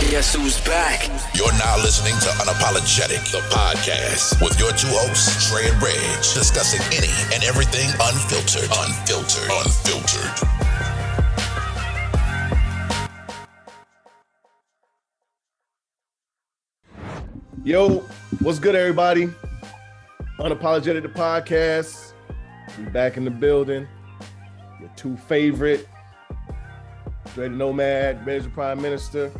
Guess who's back? You're now listening to Unapologetic, the podcast, with your two hosts, Trey and Reg, discussing any and everything unfiltered. Yo, what's good, everybody? Unapologetic, the podcast. We back in the building. Your two favorite, Dre the Nomad, Reg the Prime Minister.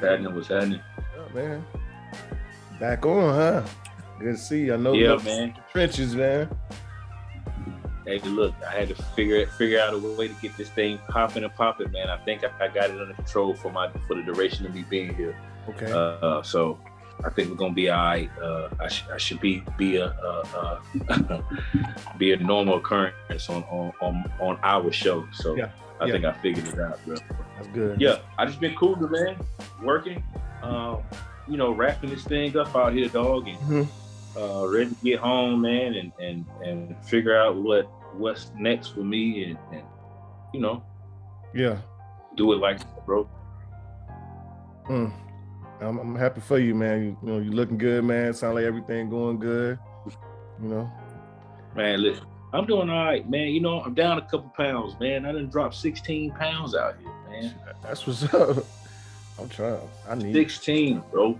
What's happening? Oh, man. Back on, huh? Good to see you. I know man. Trenches, man. Hey, look, I had to figure out a way to get this thing popping, man. I think I got it under control for the duration of me being here. Okay. So I think we're gonna be all right. I should be a be a normal occurrence on our show. So yeah. I think I figured it out, bro. That's good. Yeah, I just been cool, man. Working, wrapping this thing up out here, dog, and ready to get home, man, and figure out what's next for me, and yeah, do it like that, bro. I'm happy for you, man. You looking good, man. Sound like everything going good. Man, listen, I'm doing all right, man. I'm down a couple pounds, man. I done dropped 16 pounds out here, man. That's what's up. I'm trying. I need 16, bro.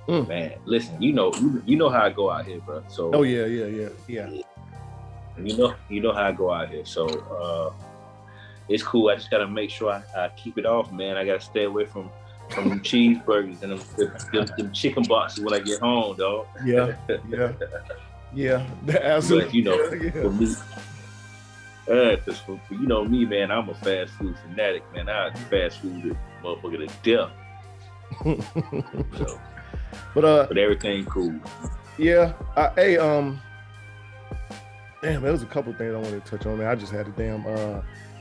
Man, listen, you know how I go out here, bro. So. Oh yeah. You know how I go out here. So it's cool. I just gotta make sure I keep it off, man. I gotta stay away from them cheeseburgers and them chicken boxes when I get home, dog. Yeah. Absolutely. But for me, because for me, man, I'm a fast food fanatic, man. I fast food this motherfucker to death. So, but everything cool. Yeah. Damn, there was a couple things I wanted to touch on, man. I just had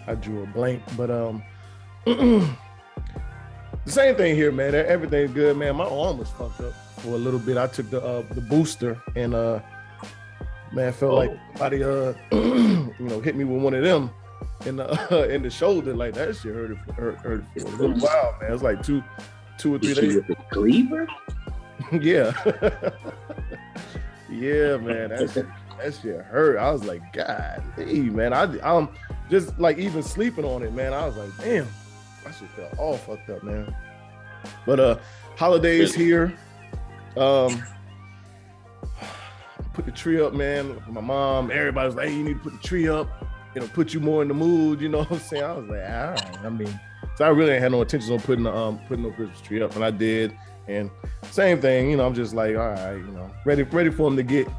I drew a blank, but the same thing here, man. Everything's good, man. My arm was fucked up for a little bit. I took the booster and man, felt like somebody hit me with one of them in the shoulder. Like that shit hurt for a little while, man. It was like two or 3 days. With the cleaver? Yeah. Yeah, man. That shit hurt. I was like, God, hey, man. I'm just like even sleeping on it, man. I was like, damn, I shit felt all fucked up, man. But holidays here. Put the tree up, man. My mom, everybody was like, hey, you need to put the tree up. It'll put you more in the mood, you know what I'm saying? I was like, all right. I mean, so I really ain't had no intentions on putting no Christmas tree up, and I did. And same thing, I'm just like, all right, ready for them to get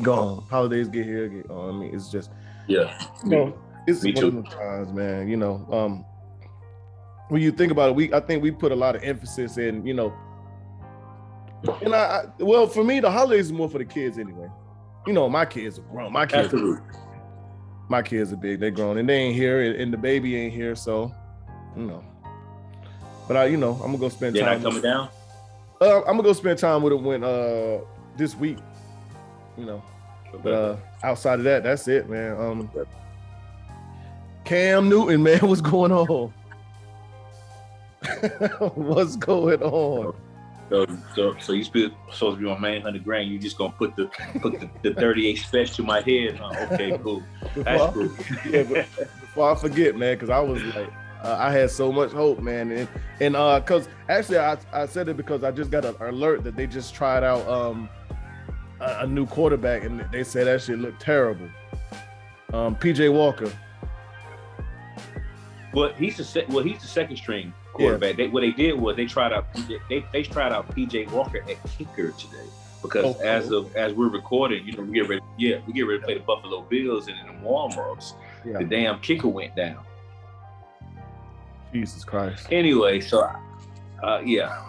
gone. Holidays get here, get gone. I mean, it's just, it's me one too. of the times, man. When you think about it, I think we put a lot of emphasis in, and well, for me, the holidays is more for the kids anyway. My kids are grown. My kids are big. They're grown, and they ain't here, and the baby ain't here, so, But I'm gonna go spend time. They're not coming down? I'm gonna go spend time with them when this week. But outside of that, that's it, man. Cam Newton, man, what's going on? What's going on? So you supposed to be my main $100,000. You just gonna put the 38 special to my head? Huh? Okay, cool. That's cool. Yeah, but before I forget, man, because I was like, I had so much hope, man, and because actually I said it because I just got an alert that they just tried out a new quarterback, and they said that shit looked terrible. PJ Walker. Well, he's the second string quarterback. Yeah. What they did was they tried out PJ Walker at kicker today because as we're recording, we get ready to play the Buffalo Bills, and in the warm-ups, the damn kicker went down. Jesus Christ. Anyway, so yeah.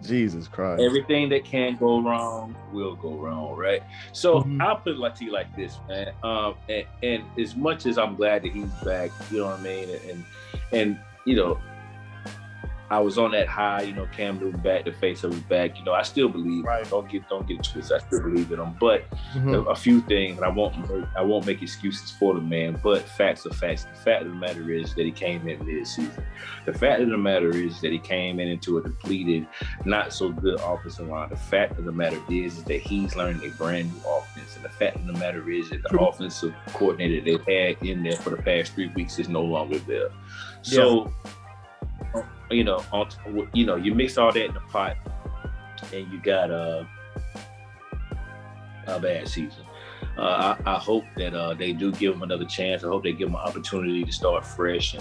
Jesus Christ. Everything that can go wrong will go wrong, right? So I'll put it to you like this, man. And as much as I'm glad that he's back, you know what I mean? And I was on that high, you know, Cam Newton back, the face of his back. You know, I still believe. Right. Don't get it twisted. I still believe in him. But a few things, and I won't make excuses for the man. But facts are facts. The fact of the matter is that he came in mid-season. The fact of the matter is that he came into a depleted, not so good offensive line. The fact of the matter is that he's learning a brand new offense. And the fact of the matter is that the offensive coordinator they had in there for the past 3 weeks is no longer there. So. You know, you mix all that in the pot, and you got a bad season. I hope that they do give him another chance. I hope they give him an opportunity to start fresh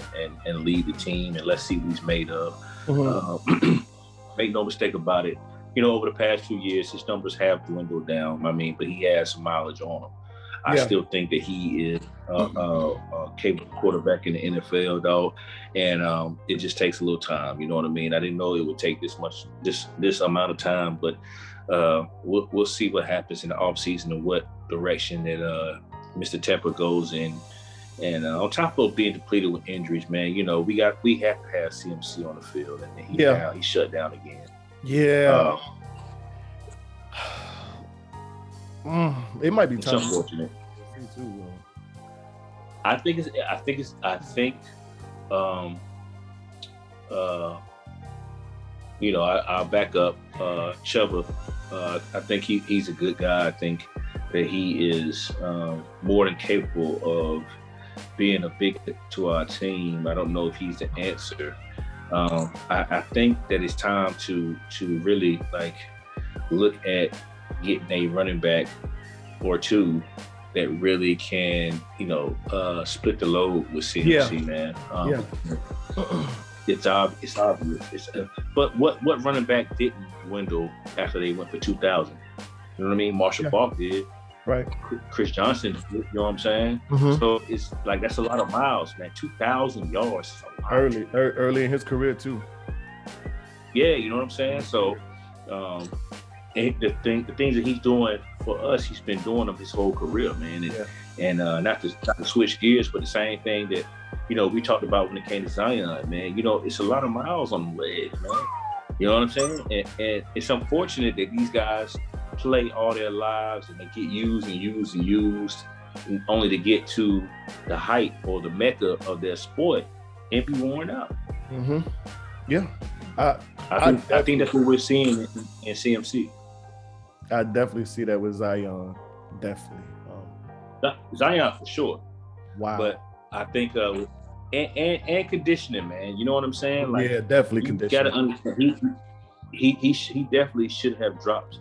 and lead the team, and let's see what he's made of. Make no mistake about it. You know, over the past few years, his numbers have dwindled down. I mean, but he has some mileage on him. I still think that he is a capable quarterback in the NFL, though, and it just takes a little time. You know what I mean? I didn't know it would take this amount of time, but we'll see what happens in the offseason and what direction that Mr. Tepper goes in. And on top of being depleted with injuries, man, you know, we have to have CMC on the field, and he shut down again. Yeah. It might be time. It's unfortunate. I think you know, I'll back up Chuba. I think he's a good guy. I think that he is more than capable of being a big hit to our team. I don't know if he's the answer. I think that it's time to really like look at getting a running back or two that really can, you know, split the load with CMC, man. It's obvious. But what running back didn't dwindle after they went for 2,000? You know what I mean? Marshall Faulk did. Right. Chris Johnson, you know what I'm saying? So it's like, that's a lot of miles, man. 2,000 yards. Early in his career too. Yeah, you know what I'm saying? So the things that he's doing for us, he's been doing them his whole career, man. And not to switch gears, but the same thing that, you know, we talked about when it came to Zion, man. You know, it's a lot of miles on the legs, man. You know what I'm saying? And it's unfortunate that these guys play all their lives and they get used and used and used, only to get to the height or the mecca of their sport and be worn out. Yeah. I think that's what we're seeing in CMC. I definitely see that with Zion. Definitely. Zion for sure. Wow. But I think and conditioning, man. You know what I'm saying? Like, yeah, definitely conditioning. You gotta understand he definitely should have dropped,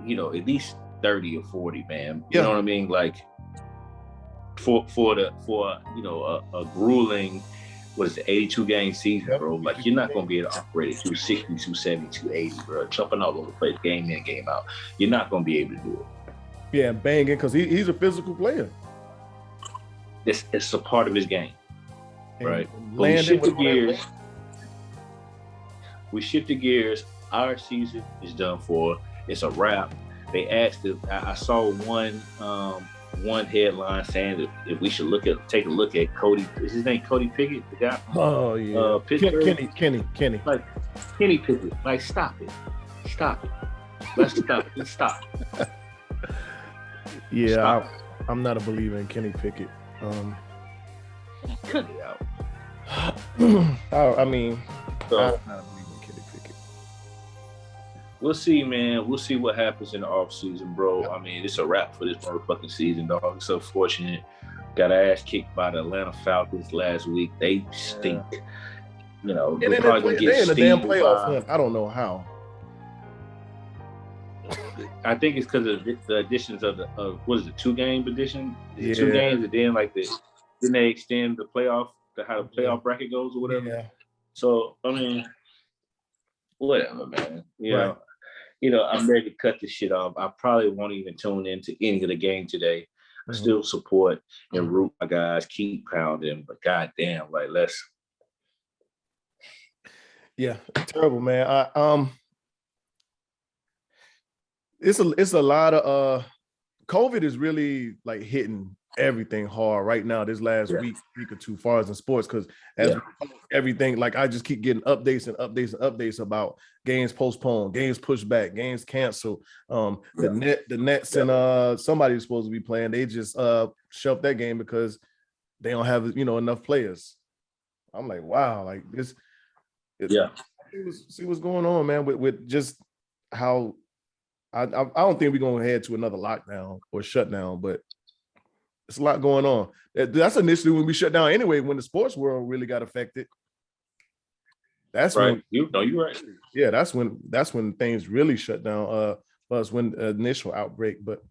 you know, at least 30 or 40, man. You know what I mean? Like for you know a grueling, what is it, 82 game season, bro? Like, you're not gonna be able to operate at 260, 270, 280, bro. Jumping all over the place, game in, game out. You're not gonna be able to do it. Yeah, banging, because he's a physical player. It's a part of his game, right? We shift the gears. Our season is done for. It's a wrap. They asked if I saw one headline saying that if we should take a look at Cody. Is his name Cody Pickett, the guy from Pittsburgh? Kenny. Like Kenny Pickett. Like, stop it. Let's stop it. Stop. Yeah, Stop. I'm not a believer in Kenny Pickett. Cut it out. I mean, So, I'm not a believer in Kenny Pickett. we'll see, man. We'll see what happens in the offseason, bro. I mean, it's a wrap for this motherfucking season, dog. It's unfortunate. Got our ass kicked by the Atlanta Falcons last week. They stink. You know, And we're probably gonna they're get in the damn steamed playoff by- hunt. I don't know how. I think it's because of the additions of what is it, 2-game addition? Is it 2 Yeah. games, and then then they extend the playoff, how the playoff bracket goes or whatever. Yeah. So I mean, whatever, man. Right. You know, I'm ready to cut this shit off. I probably won't even tune into any of the game today. I still support and root my guys, keep pounding, but goddamn, like, let's. Yeah, terrible, man. It's a lot of COVID is really like hitting everything hard right now. This last week or two, far as in sports, because as everything, like I just keep getting updates and updates and updates about games postponed, games pushed back, games canceled. The Nets and somebody's supposed to be playing. They just shelved that game because they don't have enough players. I'm like, wow, like this. See what's going on, man, with just how I don't think we're gonna head to another lockdown or shutdown, but it's a lot going on. That's initially when we shut down anyway, when the sports world really got affected. That's right. When you're right. Yeah, that's when things really shut down. Was when the initial outbreak. But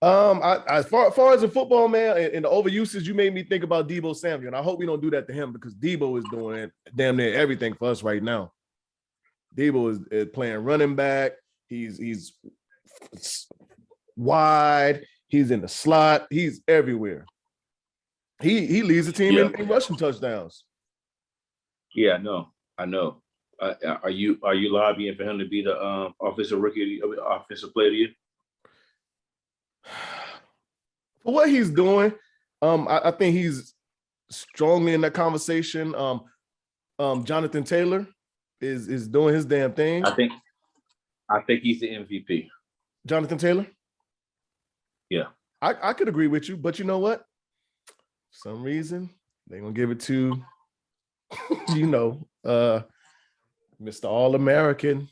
as far as the football, man, and the overusage, you made me think about Deebo Samuel, and I hope we don't do that to him because Deebo is doing damn near everything for us right now. Deebo is playing running back. He's wide. He's in the slot. He's everywhere. He leads the team in rushing touchdowns. Yeah, I know. Are you lobbying for him to be the offensive offensive player of the year? For what he's doing, I think he's strongly in that conversation. Jonathan Taylor is doing his damn thing. I think he's the MVP. Jonathan Taylor? Yeah. I could agree with you, but you know what? For some reason, they're gonna give it to Mr. All-American,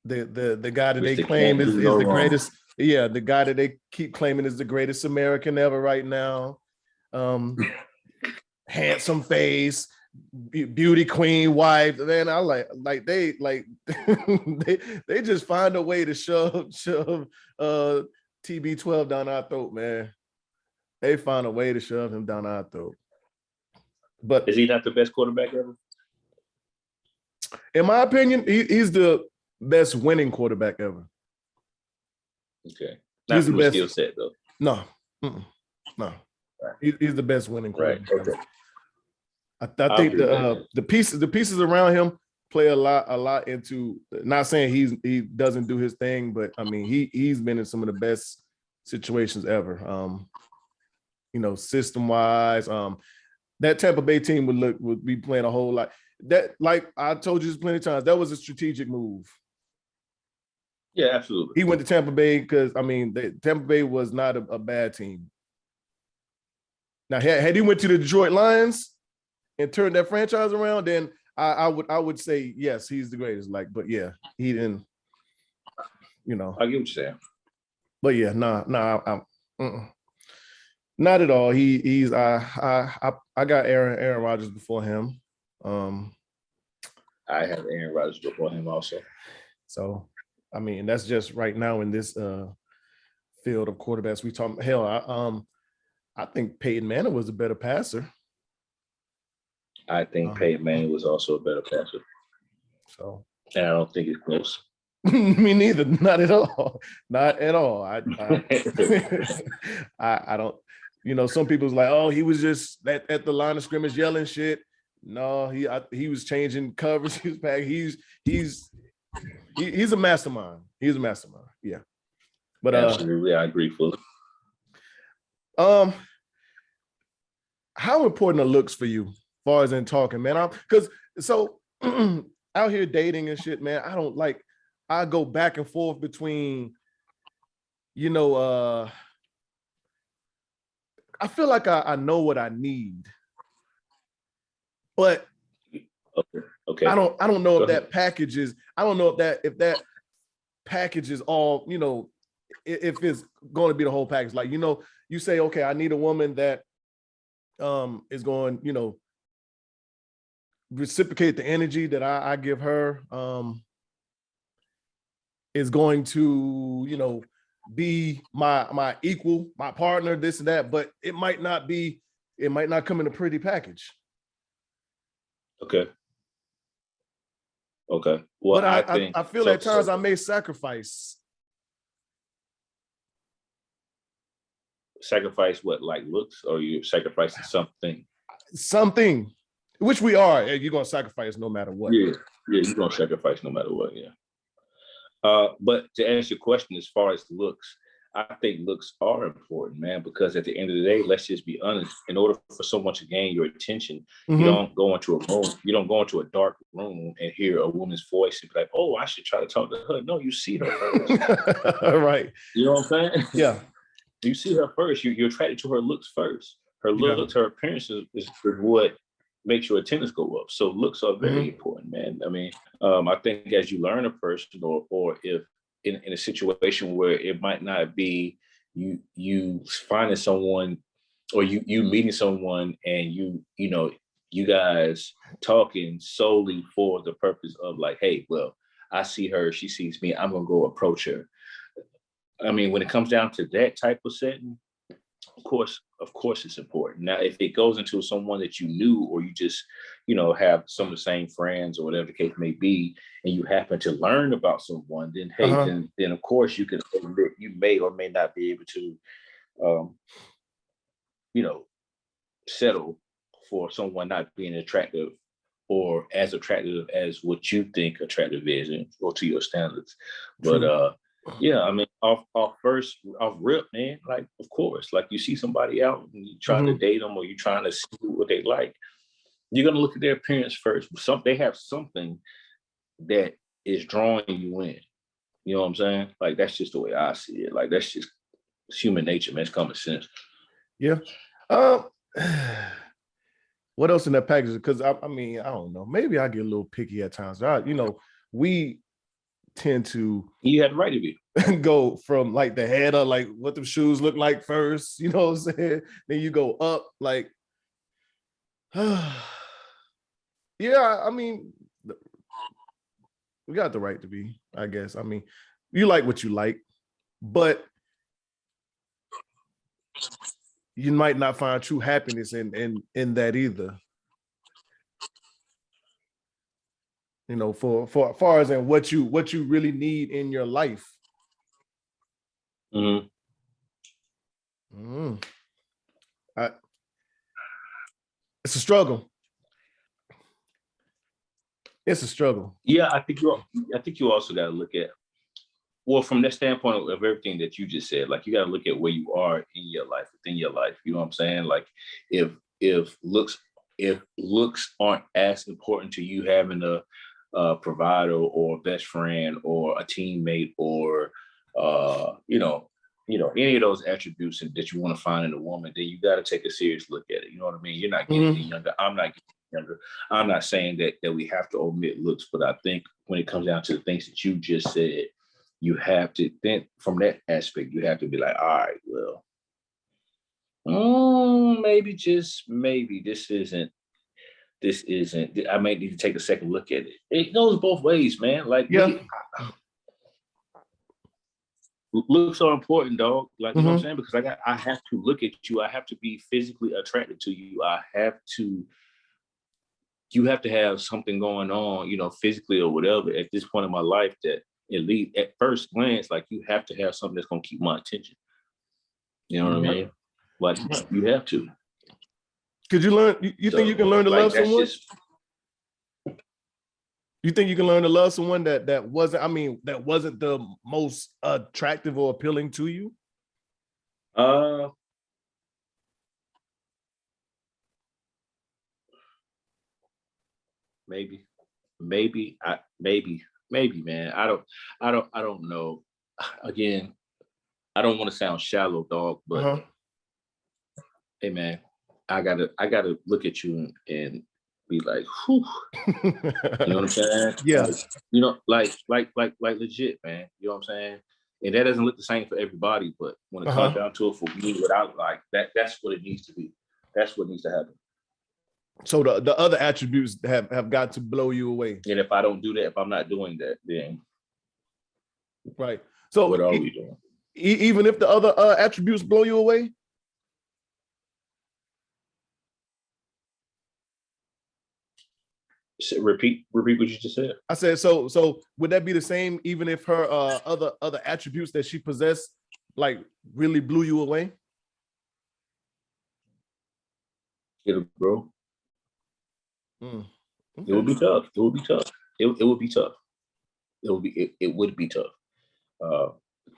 the guy that they claim is the greatest. Yeah, the guy that they keep claiming is the greatest American ever right now. Handsome face, beauty queen wife. Man, I like they they just find a way to shove TB12 down our throat, man. They find a way to shove him down our throat. But is he not the best quarterback ever? In my opinion, he's the best winning quarterback ever. Okay. Not from the skill set, though. No. No. Right. He's the best winning quarterback. Right. Okay. I think the pieces around him play a lot into, not saying he doesn't do his thing, but I mean he's been in some of the best situations ever. System wise. That Tampa Bay team would be playing a whole lot. That, like I told you plenty of times, that was a strategic move. Yeah, absolutely. He went to Tampa Bay because Tampa Bay was not a bad team. Now, had he went to the Detroit Lions and turned that franchise around, then I would say yes, he's the greatest. But yeah, he didn't. I get what you're saying. But yeah, not at all. He's I got Aaron Rodgers before him. I have Aaron Rodgers before him also. So, I mean, that's just right now in this field of quarterbacks. We talk. Hell, I think Peyton Manning was a better passer. I think Peyton Manning was also a better passer. So, and I don't think it's close. Me neither. Not at all. Not at all. I don't. Some people's like, oh, he was just at the line of scrimmage yelling shit. No, he was changing coverage. He was back. He's a mastermind. He's a mastermind. Yeah. But absolutely, I agree fully. How important are looks for you, as far as in talking, man? Because out here dating and shit, man. I go back and forth between, I feel like I know what I need, but okay. I don't know if that package is. I don't know if that package is all. If it's going to be the whole package. Like you say, okay, I need a woman that is going, reciprocate the energy that I give her. Is going to, be my equal, my partner, this and that, but it might not come in a pretty package. Okay. Well, but I feel at times I may sacrifice. Sacrifice what, like looks, or you sacrificing something? Something, which we are. You're gonna sacrifice no matter what. Yeah, you're gonna sacrifice no matter what. Yeah. But to answer your question, as far as looks, I think looks are important, man, because at the end of the day, let's just be honest. In order for someone to gain your attention, you don't go into a room, you don't go into a dark room and hear a woman's voice and be like, "Oh, I should try to talk to her." No, you see her first. Right. You know what I'm saying? Yeah. You see her first. You're attracted to her looks first. Her looks, her appearance is what makes your attendance go up. So looks are very important, man. I mean, I think as you learn a person, or if in a situation where it might not be you finding someone, or you meeting someone, and you guys talking solely for the purpose of like, hey, well, I see her, she sees me, I'm gonna go approach her. I mean, when it comes down to that type of setting, of course it's important. Now, if it goes into someone that you knew, or you just, have some of the same friends, or whatever the case may be, and you happen to learn about someone, then hey, then of course you may or may not be able to, settle for someone not being attractive, or as attractive as what you think attractive is, or to your standards. But yeah, I mean, off rip, man, like, of course, like, you see somebody out and you trying to date them, or you trying to see what they like, you're gonna look at their appearance first. They have something that is drawing you in. You know what I'm saying? Like, that's just the way I see it. Like, that's just human nature, man. It's common sense. Yeah. What else in that package? Because I mean, I don't know. Maybe I get a little picky at times. We tend to. You had the right to be. Go from like the head up, like what the shoes look like first. You know what I'm saying? Then you go up, like. Yeah, I mean, we got the right to be, I guess. I mean, you like what you like, but you might not find true happiness in that either. For far as in what you really need in your life. It's a struggle. It's a struggle. Yeah, I think you also got to look at, well, from that standpoint of everything that you just said, like, you got to look at where you are in your life, within your life. You know what I'm saying? Like, if looks aren't as important to you, having a provider, or a best friend, or a teammate, or any of those attributes that you want to find in a woman, then you got to take a serious look at it. You know what I mean? You're not getting any younger. I'm not getting younger. I'm not saying that we have to omit looks, but I think when it comes down to the things that you just said, you have to think from that aspect. You have to be like, all right, well, maybe, just maybe this isn't. I might need to take a second look at it. It goes both ways, man. Like, yeah. Looks are important, dog. Like, you know what I'm saying? Because I have to look at you. I have to be physically attracted to you. You have to have something going on, physically or whatever, at this point in my life, that at least at first glance, like, you have to have something that's going to keep my attention. You know what I mean? Like, you have to. Could you learn? You think you can learn to love someone? You think you can learn to love someone that wasn't the most attractive or appealing to you? Maybe, man. I don't know. Again, I don't want to sound shallow, dog, but hey, man, I gotta look at you and be like, whew. You know what I'm saying? Yeah. Like legit, man. You know what I'm saying? And that doesn't look the same for everybody, but when it comes down to it, for me, without like that's what it needs to be. That's what needs to happen. So the other attributes have got to blow you away. And if I don't do that, if I'm not doing that, then right. So what are we doing? Even if the other attributes blow you away? Repeat what you just said. I said, so would that be the same even if her other attributes that she possessed like really blew you away? It'll grow. Okay. It would be tough. It would be tough. It would be tough. It would be tough.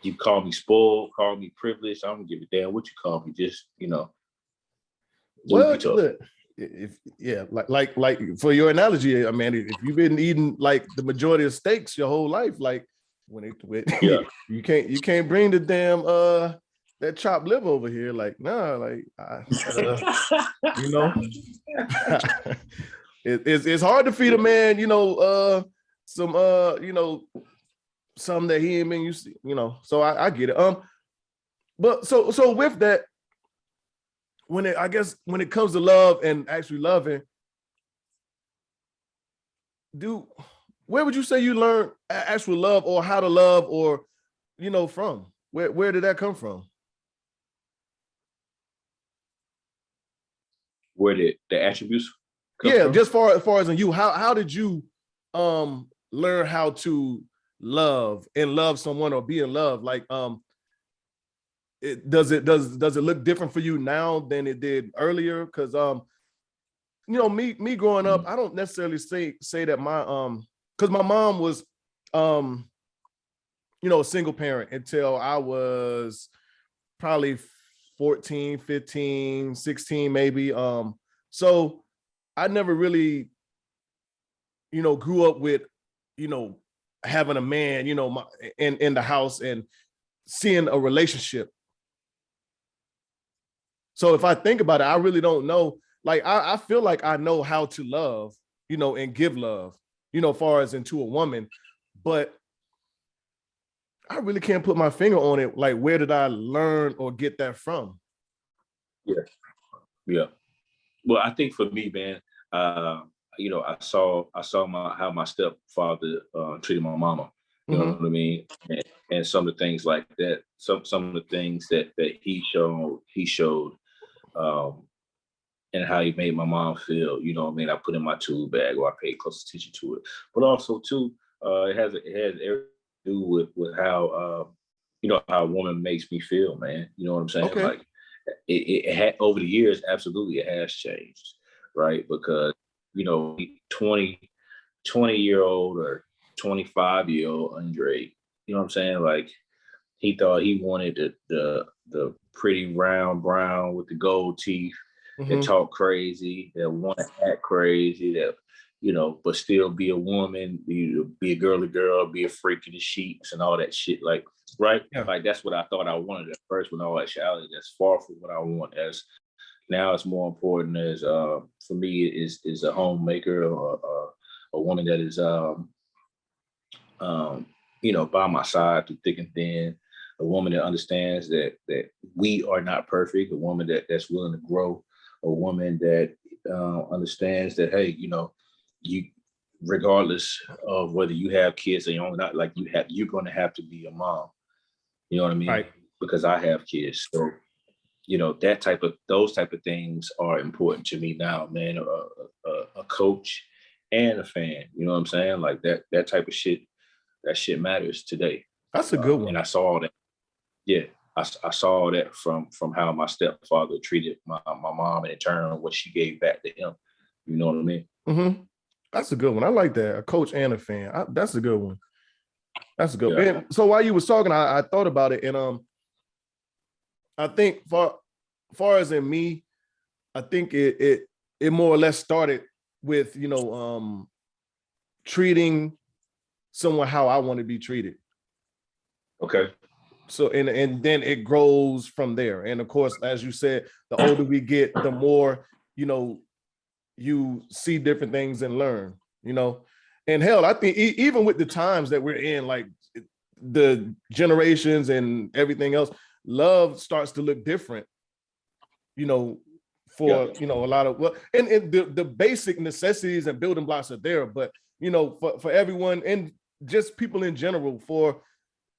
You call me spoiled, call me privileged. I don't give a damn what you call me. Just, you know. Well, look, like for your analogy, I mean, if you've been eating like the majority of steaks your whole life, like you can't bring the damn that chopped liver over here. Like, nah, like you know, it's hard to feed a man, you know, some you know, some that he ain't been used to, you know. So I get it. But so with that, when it comes to love and actually loving, where would you say you learned actual love, or how to love, or you know, from where did that come from? Where did the attributes come from? Just as far as in you, how did you learn how to love and love someone or be in love? Like does it look different for you now than it did earlier? Because you know, me growing up, I don't necessarily say that my because my mom was you know, a single parent until I was probably 14, 15, 16 maybe. So I never really, you know, grew up with, you know, having a man, you know, in the house and seeing a relationship. So if I think about it, I really don't know. Like, I feel like I know how to love, you know, and give love, you know, far as into a woman, but I really can't put my finger on it. Like, where did I learn or get that from? Yeah. Well, I think for me, man, you know, I saw how my stepfather treated my mama. You know what I mean? And some of the things like that, some of the things that he showed, and how he made my mom feel. You know what I mean? I put in my tool bag, or I paid close attention to it. But also too, it has everything to do with how you know, how a woman makes me feel, man. You know what I'm saying? Okay. Like it had, over the years, absolutely it has changed, right? Because, you know, 20-year-old or 25-year-old Andre, you know what I'm saying? Like, he thought he wanted the pretty round brown with the gold teeth, that talk crazy, that want to act crazy, that, you know, but still be a woman, be a girly girl, be a freak in the sheets and all that shit. Like, right? Yeah. Like, that's what I thought I wanted at first, when all actuality, that's far from what I want. As now, it's more important as for me is a homemaker, or a woman that is you know, by my side through thick and thin, a woman that understands that we are not perfect, a woman that's willing to grow, a woman that understands that, hey, you know, you, regardless of whether you have kids or you're not, like, you're going to have to be a mom. You know what I mean? Right. Because I have kids. So, you know, those type of things are important to me now, man. A coach and a fan, you know what I'm saying? Like, that type of shit, that shit matters today. That's a good one. And I saw that. Yeah, I saw that from how my stepfather treated my mom, and in turn what she gave back to him. You know what I mean? That's a good one. I like that. A coach and a fan. That's a good one. That's a good one. And so while you was talking, I thought about it, and I think far as in me, I think it more or less started with, you know, treating someone how I want to be treated. Okay. So and then it grows from there. And of course, as you said, the older we get, the more, you know, you see different things and learn, you know. And hell, I think even with the times that we're in, like the generations and everything else, love starts to look different, you know, for you know, a lot of, well, and the basic necessities and building blocks are there, but you know, for everyone and just people in general, for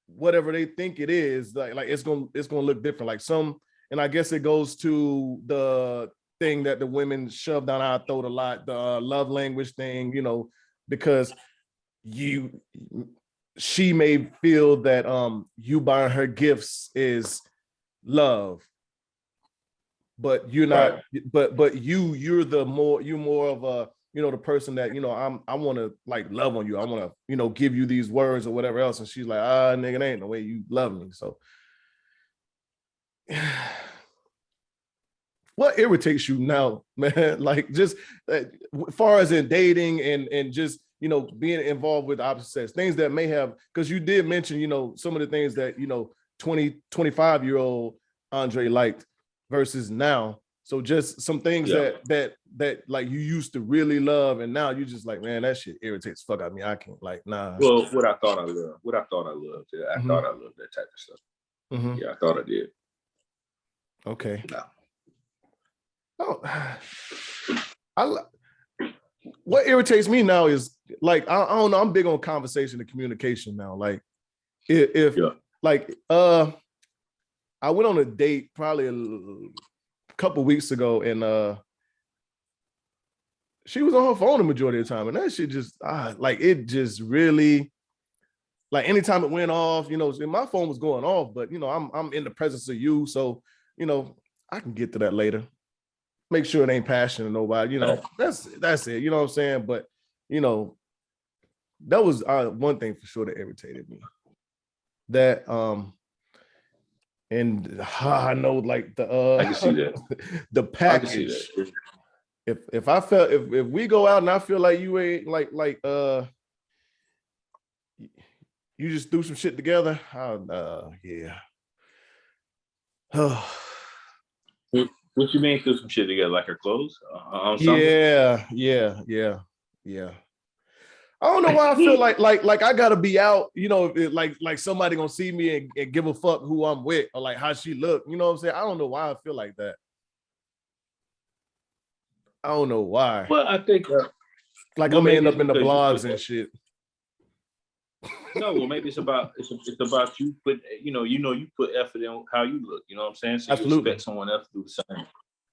whatever they think it is, like it's gonna look different. Like some, and I guess it goes to the thing that the women shove down our throat a lot, the love language thing, you know, because she may feel that you buying her gifts is love, but you're not, right. but you're more of the person that, I want to like love on you. I want to, give you these words or whatever else. And she's like, nigga, that ain't the way you love me. So what irritates you now, man? Like just as far as in dating and just, being involved with opposite sex, things that may have, because you did mention, some of the things that, 20, 25-year-old Andre liked versus now. So just some things that like you used to really love, and now you just like, man, that shit irritates the fuck out of me. I can't, like, nah. Well, what I thought I loved. Yeah. I thought I loved that type of stuff. Mm-hmm. Yeah, I thought I did. Okay. No. Oh, what irritates me now is like, I don't know, I'm big on conversation and communication now. Like if like I went on a date probably a couple weeks ago, and she was on her phone the majority of the time, and that shit just like, it just really, like, anytime it went off, and my phone was going off, but I'm in the presence of you, so I can get to that later. Make sure it ain't passionate to nobody, that's it, you know what I'm saying? But that was one thing for sure that irritated me. That and I know, like, I can see that. the package. If I felt, if we go out and I feel like you ain't like you just threw some shit together, yeah. What you mean threw some shit together, like her clothes? Yeah. I don't know why I feel like I gotta be out, like somebody gonna see me and give a fuck who I'm with or like how she look. You know what I'm saying? I don't know why I feel like that. I don't know why. Well, I think like I'm gonna end up in the blogs and shit. No, well, maybe it's about you put you put effort in how you look. You know what I'm saying? So Absolutely. You expect someone else to do the same.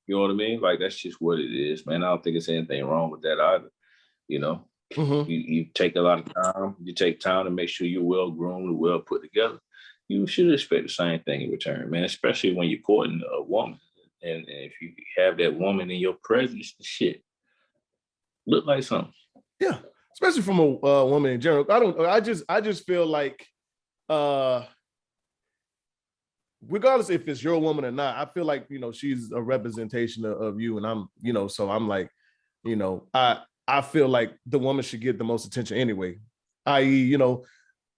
You know what I mean? Like, that's just what it is, man. I don't think there's anything wrong with that either. Mm-hmm. You take a lot of time. You take time to make sure you're well groomed and well put together. You should expect the same thing in return, man. Especially when you're courting a woman, and if you have that woman in your presence, shit, look like something. Yeah, especially from a woman in general. I just feel like, regardless if it's your woman or not, I feel like, she's a representation of you, and I'm, so I'm like, I feel like the woman should get the most attention anyway. I.e.,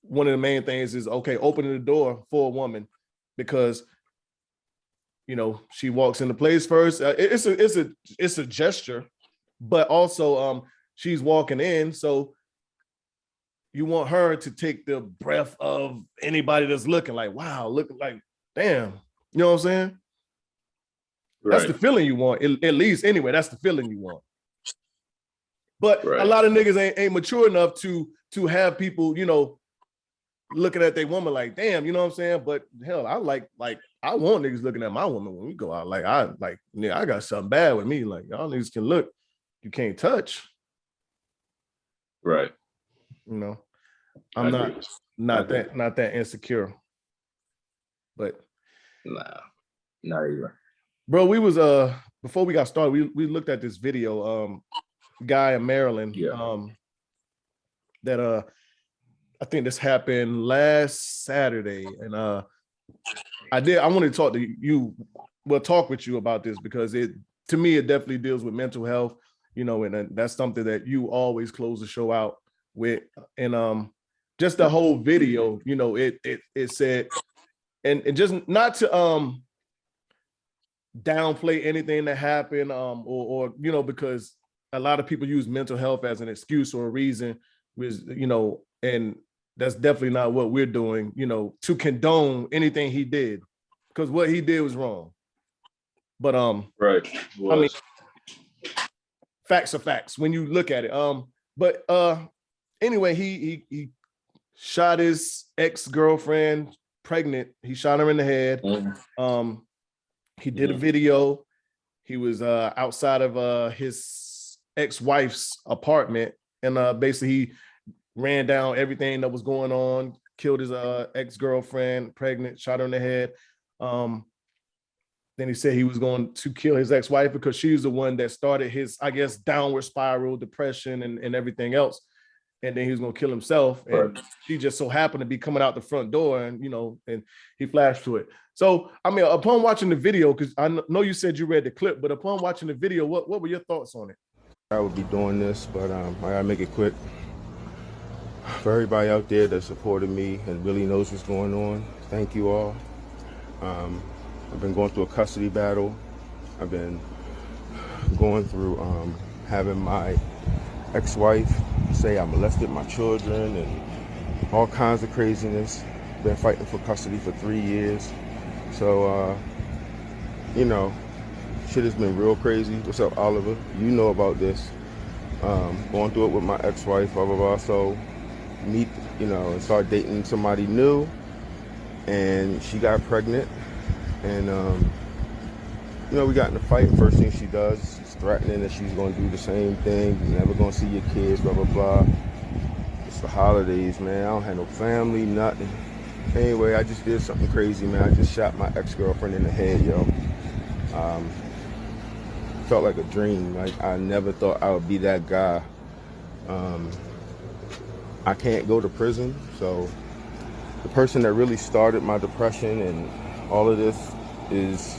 one of the main things is, okay, opening the door for a woman, because she walks into place first. It's a gesture, but also she's walking in, so you want her to take the breath of anybody that's looking like, wow, looking like, damn, you know what I'm saying? Right. That's the feeling you want, at least anyway. That's the feeling you want. But a lot of niggas ain't mature enough to have people, looking at their woman like, damn, you know what I'm saying? But hell, I want niggas looking at my woman when we go out. Like, I got something bad with me. Like, y'all niggas can look, you can't touch. Right. I'm not that insecure. But nah, not even. Bro, we was before we got started, we looked at this video, guy in Maryland, that I think this happened last Saturday, and I wanted to talk to you, talk with you about this, because to me it definitely deals with mental health, and that's something that you always close the show out with, and just the whole video, it said, and just not to downplay anything that happened, or because a lot of people use mental health as an excuse or a reason, and that's definitely not what we're doing, to condone anything he did, because what he did was wrong. But right. I mean, facts are facts when you look at it. But anyway, he shot his ex-girlfriend pregnant. He shot her in the head. Mm-hmm. He did a video. He was outside of his ex-wife's apartment, and basically he ran down everything that was going on, killed his ex-girlfriend, pregnant, shot her in the head. Then he said he was going to kill his ex-wife because she's the one that started his, I guess, downward spiral, depression, and everything else. And then he was going to kill himself. And she just so happened to be coming out the front door, and, and he flashed to it. So, I mean, upon watching the video, because I know you said you read the clip, but upon watching the video, what were your thoughts on it? I would be doing this, but I gotta make it quick. For everybody out there that supported me and really knows what's going on, thank you all. I've been going through a custody battle. I've been going through having my ex-wife say I molested my children and all kinds of craziness. Been fighting for custody for 3 years. So, shit has been real crazy. What's up, Oliver? You know about this. Going through it with my ex-wife, blah, blah, blah. So, and start dating somebody new. And she got pregnant. And, we got in a fight. First thing she does is threatening that she's going to do the same thing. You're never going to see your kids, blah, blah, blah. It's the holidays, man. I don't have no family, nothing. Anyway, I just did something crazy, man. I just shot my ex-girlfriend in the head, yo. Felt like a dream. Like, I never thought I would be that guy. I can't go to prison, so the person that really started my depression and all of this is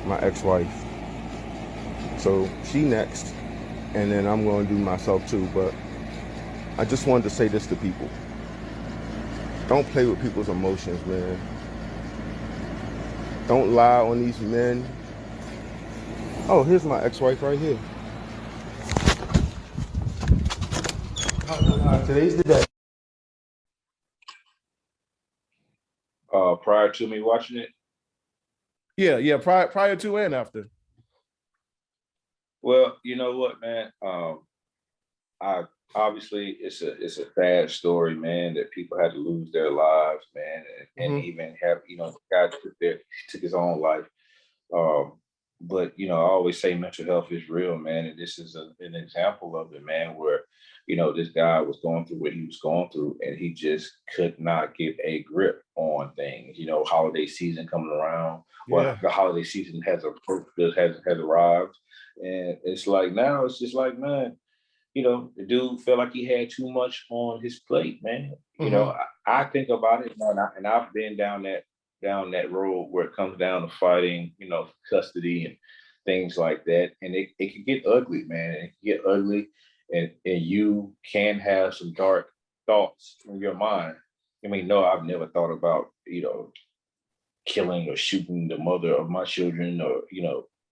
my ex-wife. So she next, and then I'm going to do myself too. But I just wanted to say this to people. Don't play with people's emotions, man. Don't lie on these men. Oh, here's my ex-wife right here. Today's the day. Prior to me watching it? Yeah, prior to and after. Well, you know what, man? I obviously it's a sad story, man, that people had to lose their lives, man, and even have, the guy took his own life. But I always say mental health is real, man, and this is an example of it, man, where this guy was going through what he was going through, and he just could not get a grip on things. Holiday season coming around, well, the holiday season has arrived, and it's like now it's just like, man, the dude felt like he had too much on his plate, man. I think about it, and I've been down that road where it comes down to fighting, custody and things like that. And it can get ugly, man. It can get ugly, and you can have some dark thoughts in your mind. I mean, no, I've never thought about, killing or shooting the mother of my children or,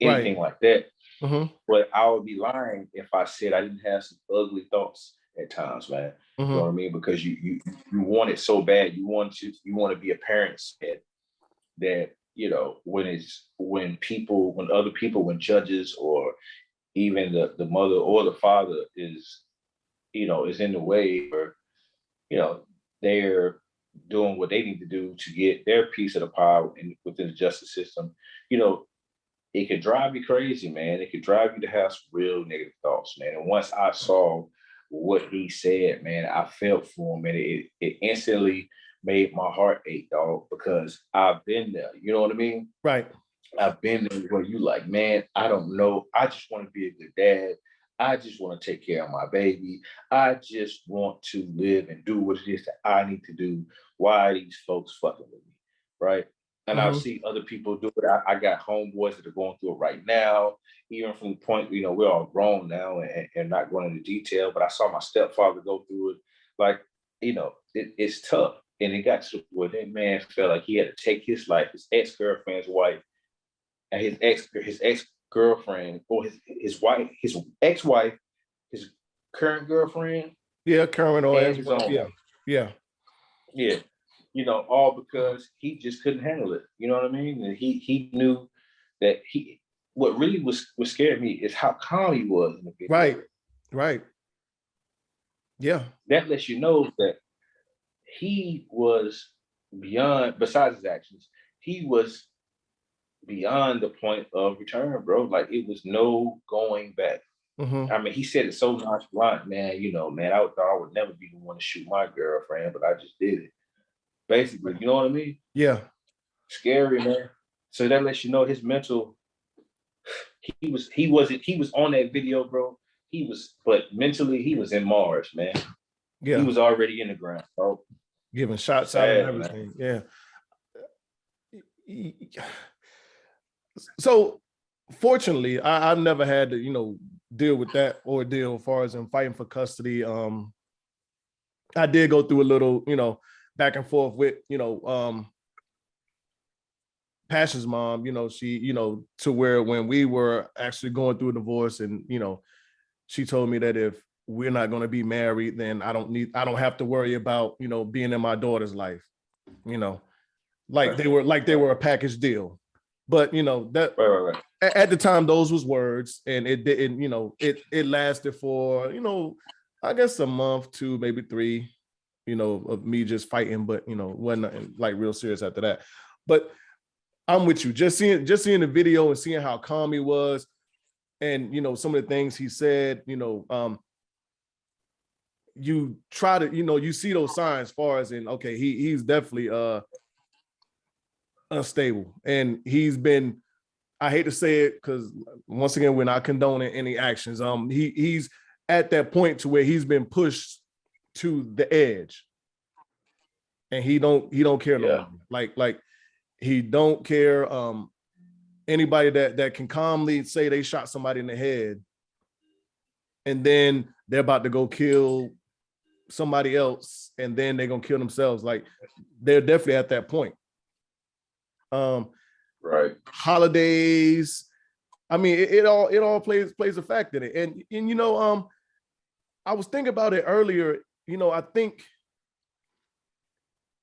anything like that. But I would be lying if I said I didn't have some ugly thoughts at times, man. You know what I mean? Because you want it so bad. You want to be a parent that, when judges or even the mother or the father is in the way, or, they're doing what they need to do to get their piece of the pie within the justice system, it could drive you crazy, man. It could drive you to have some real negative thoughts, man. And once I saw what he said, man, I felt for him, and it instantly made my heart ache, dog, because I've been there. You know what I mean? Right. I've been there where you like, man, I don't know. I just want to be a good dad. I just want to take care of my baby. I just want to live and do what it is that I need to do. Why are these folks fucking with me? Right. And I see other people do it. I got homeboys that are going through it right now, even from the point, we're all grown now and not going into detail, but I saw my stepfather go through it. Like, it's tough. And it got to where that man felt like he had to take his life, his ex-girlfriend's wife, and his ex-girlfriend, or his wife, his ex-wife, his current girlfriend. Yeah, current or his own. Yeah. All because he just couldn't handle it. You know what I mean? And he knew that what really was scared me is how calm he was in the video. Right. Yeah. That lets you know that he was beyond, besides his actions, he was beyond the point of return, bro. Like, it was no going back. I mean, he said it so nonchalant, man. Man, I thought I would never be the one to shoot my girlfriend, but I just did it. Basically, you know what I mean? Yeah. Scary, man. So that lets you know his mental. He was on that video, bro. But mentally he was in Mars, man. Yeah. He was already in the ground, bro. Giving shots Sad, out and everything. Man. Yeah. So fortunately, I've never had to, deal with that ordeal as far as in fighting for custody. I did go through a little, back and forth with, Passion's mom, she, to where when we were actually going through a divorce and, she told me that if we're not going to be married, then I don't have to worry about, being in my daughter's life, like they were a package deal. But, that right. At the time, those was words, and it didn't, it lasted for, I guess a month, 2, maybe 3, of me just fighting, but, wasn't like real serious after that. But I'm with you. Just seeing the video and seeing how calm he was, and some of the things he said. You try to, you see those signs, as far as in, okay, he's definitely unstable, and he's been. I hate to say it because once again, we're not condoning any actions. He's at that point to where he's been pushed to the edge, and he don't care no more. Like he don't care. Anybody that can calmly say they shot somebody in the head, and then they're about to go kill somebody else, and then they're gonna kill themselves. Like they're definitely at that point. Right. Holidays. I mean, it all plays a factor in it. And I was thinking about it earlier. I think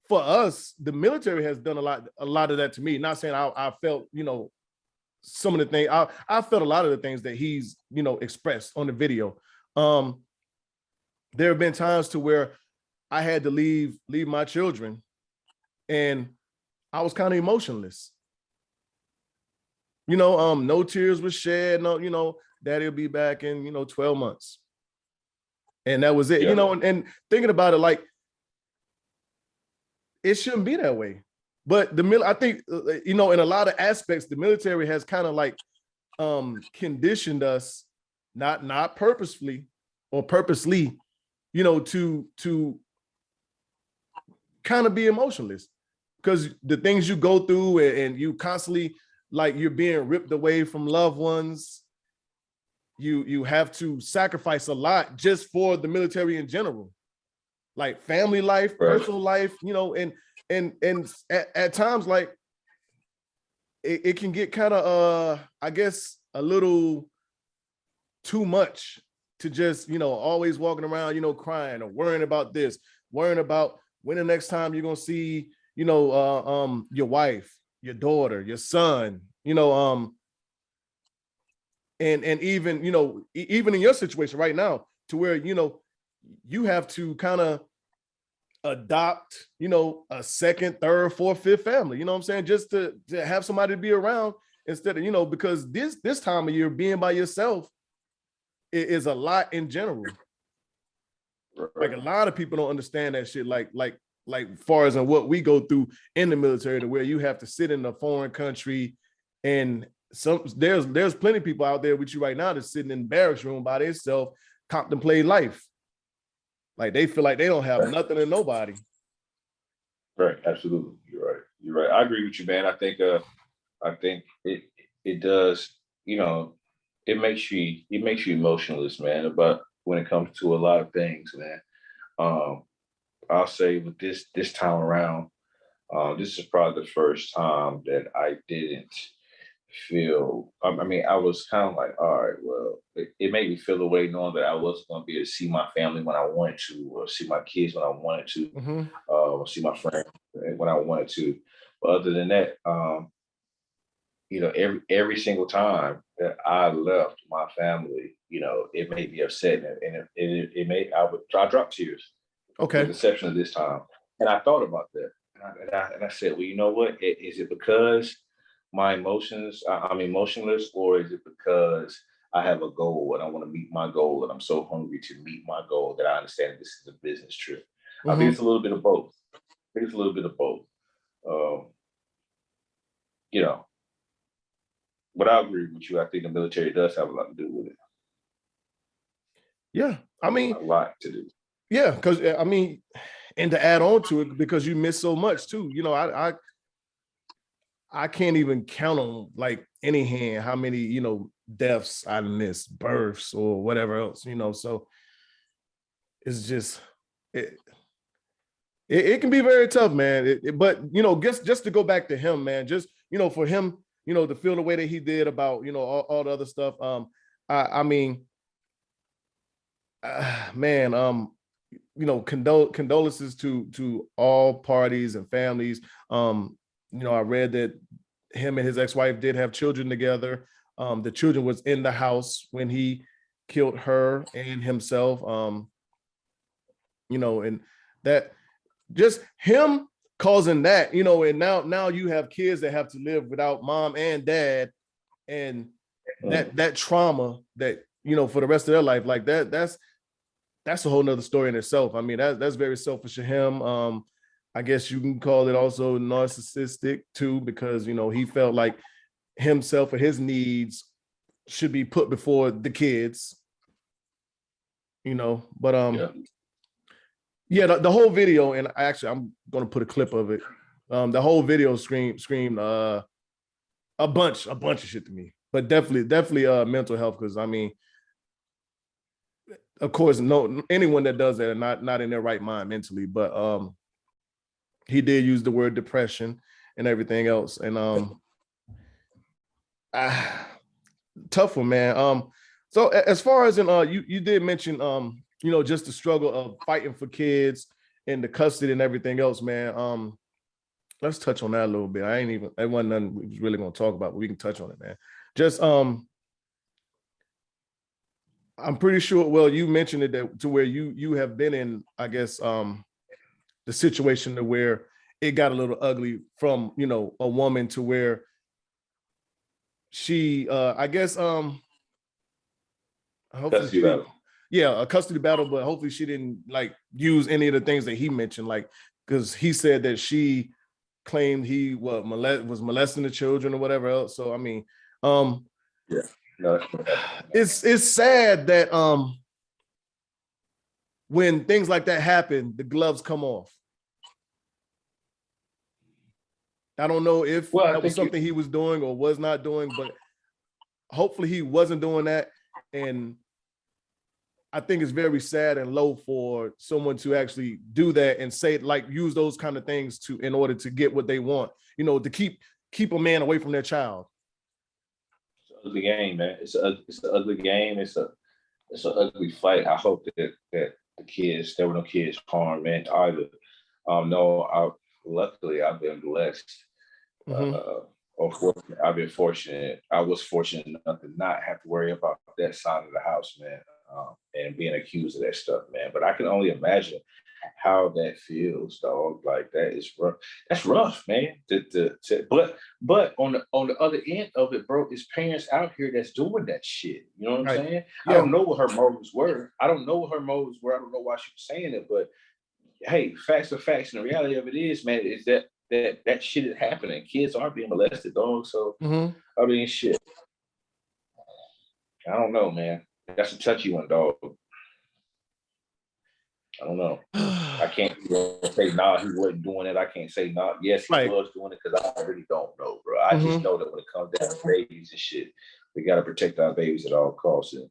for us, the military has done a lot of that to me. Not saying I felt, some of the things I felt a lot of the things that he's, expressed on the video. There have been times to where I had to leave my children, and I was kind of emotionless. No tears were shed. No, daddy'll be back in, 12 months. And that was it, Yeah. And thinking about it, like, it shouldn't be that way. But I think, in a lot of aspects, the military has kind of like conditioned us, not purposefully or purposely, to kind of be emotionless, because the things you go through and you constantly, like, you're being ripped away from loved ones. You have to sacrifice a lot just for the military in general, like family life, Right. personal life, and at times, like, it can get kind of I guess a little too much to just, always walking around, crying or worrying about this, worrying about when the next time you're gonna see, your wife, your daughter, your son, and even, even in your situation right now, to where, you have to kind of adopt, a second, third, fourth, fifth family, you know what I'm saying? Just to have somebody to be around instead of, because this time of year, being by yourself is a lot in general. Like, a lot of people don't understand that shit. Like far as in what we go through in the military, to where you have to sit in a foreign country, and there's plenty of people out there with you right now that's sitting in the barracks room by themselves, contemplating life. Like, they feel like they don't have nothing and nobody. Right. Absolutely. You're right. I agree with you, man. I think it does, it makes you emotionless, man, but when it comes to a lot of things, man. I'll say with this time around, this is probably the first time that I didn't feel. I mean, I was kind of like, all right, well, it made me feel a way knowing that I wasn't going to be able to see my family when I wanted to, or see my kids when I wanted to, or see my friends when I wanted to. But other than that, every single time that I left my family, it made me upset, and it made I dropped tears. Okay. With the exception of this time, and I thought about that, and I said, well, you know what? Is it because my emotions, I'm emotionless, or is it because I have a goal and I want to meet my goal, and I'm so hungry to meet my goal that I understand this is a business trip? I think it's a little bit of both. Um, But I agree with you. I think the military does have a lot to do with it. Yeah, I mean, a lot to do. Yeah, because I mean, and to add on to it, because you miss so much too. You know, I can't even count on like any hand how many, you know, deaths I missed, births or whatever else, you know. So it's just it can be very tough, man. But you know, just to go back to him, man, just you know, for him, you know, to feel the way that he did about, you know, all the other stuff. I mean, man, you know, condolences to all parties and families. You know, I read that him and his ex-wife did have children together. The children was in the house when he killed her and himself. You know, and that just him causing that, you know, and now you have kids that have to live without mom and dad, and that trauma that, you know, for the rest of their life, like that's a whole nother story in itself. I mean, that's very selfish of him. I guess you can call it also narcissistic too, because, you know, he felt like himself and his needs should be put before the kids, you know, but yeah, the whole video, and actually I'm going to put a clip of it. The whole video screamed a bunch of shit to me, but definitely mental health. Cause I mean, of course, no, anyone that does that are not in their right mind mentally, but he did use the word depression and everything else. And tough one, man. So as far as in you did mention you know, just the struggle of fighting for kids and the custody and everything else, man. Let's touch on that a little bit. It wasn't nothing we was really gonna talk about, but we can touch on it, man. Just I'm pretty sure, well, you mentioned it that to where you have been in, I guess, the situation to where it got a little ugly from, you know, a woman to where she I guess hopefully she didn't, yeah, a custody battle, but hopefully she didn't like use any of the things that he mentioned, like because he said that she claimed he was molesting the children or whatever else. So I mean, yeah, no, it's sad that when things like that happen, the gloves come off. I don't know if that was something he was doing or was not doing, but hopefully he wasn't doing that. And I think it's very sad and low for someone to actually do that and say, like, use those kind of things in order to get what they want, you know, to keep a man away from their child. It's an ugly game, man. It's an ugly game. It's an ugly fight. I hope that the kids, there were no kids harmed, man, either. No, luckily I've been blessed. I've been fortunate. I was fortunate enough to not have to worry about that side of the house, man, and being accused of that stuff, man. But I can only imagine how that feels, dog. Like that is rough. That's rough, man. But on the other end of it, bro, is parents out here that's doing that shit. You know what I'm saying? Yeah. I don't know what her motives were. I don't know why she was saying it, but hey, facts are facts. And the reality of it is, man, is that shit is happening. Kids are being molested, dog. So I mean, shit. I don't know, man. That's a touchy one, dog. I don't know. I can't say nah, he wasn't doing it. I can't say nah, yes, he was doing it, because I really don't know, bro. I just know that when it comes down to babies and shit, we gotta protect our babies at all costs. And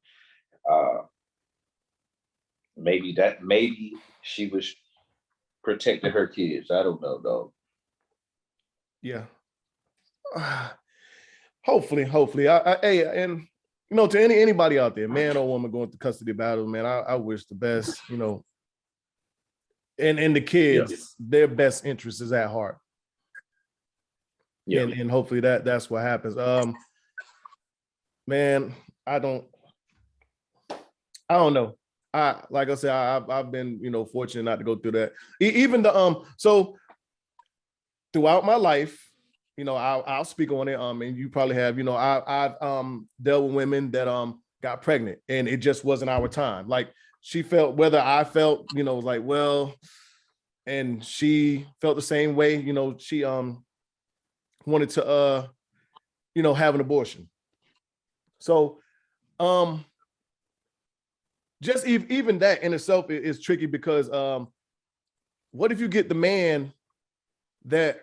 maybe she was protecting her kids. I don't know, dog. Yeah. Hopefully. Hey, and you know, to anybody out there, man or woman going through custody battle, man, I wish the best, you know, and the kids, their best interest is at heart. Yeah. And hopefully that's what happens. Man, I don't know. Like I said, I've been, you know, fortunate not to go through that. Even the so throughout my life, you know, I'll speak on it. And you probably have, you know, I've dealt with women that got pregnant and it just wasn't our time. Like she felt, whether I felt, you know, like, well, and she felt the same way, you know, she wanted to have an abortion. So, just even that in itself is tricky because what if you get the man that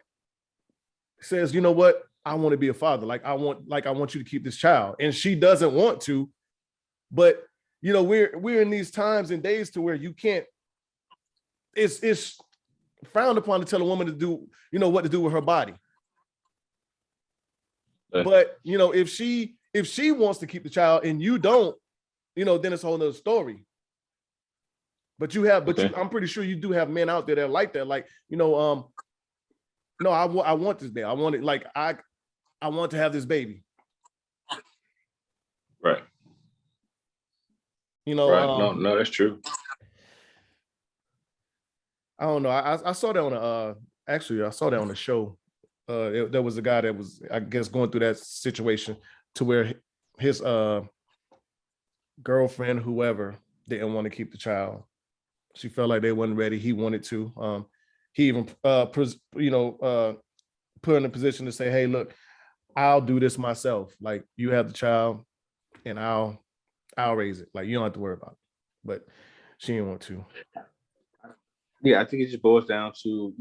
says, you know what, I want to be a father, like I want you to keep this child, and she doesn't want to, but we're in these times and days to where you can't. It's frowned upon to tell a woman to do what to do with her body. But if she wants to keep the child and you don't, then it's a whole nother story. But I'm pretty sure you do have men out there that are like that. Like, no, I want this baby. I want it. Like, I want to have this baby. Right. Right. No, that's true. I don't know. I saw that on I saw that on the show. There was a guy that was, I guess, going through that situation to where his girlfriend, whoever, didn't want to keep the child. She felt like they wasn't ready. He wanted to. He even put in a position to say, "Hey, look, I'll do this myself. Like, you have the child, and I'll raise it. Like, you don't have to worry about it." But she didn't want to. Yeah, I think it just boils down to,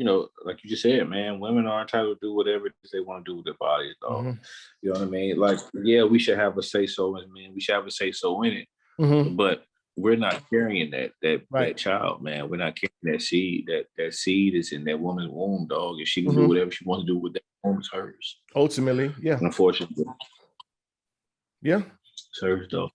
like you just said, man, women are entitled to do whatever they want to do with their bodies, dog. Mm-hmm. You know what I mean? Like, yeah, we should have a say-so in men. We should have a say-so in it. Mm-hmm. But we're not carrying that child, man. We're not carrying that seed. That seed is in that woman's womb, dog. If she can do whatever she wants to do with that womb, it's hers. Ultimately, yeah. Unfortunately. Yeah. It's hers, though.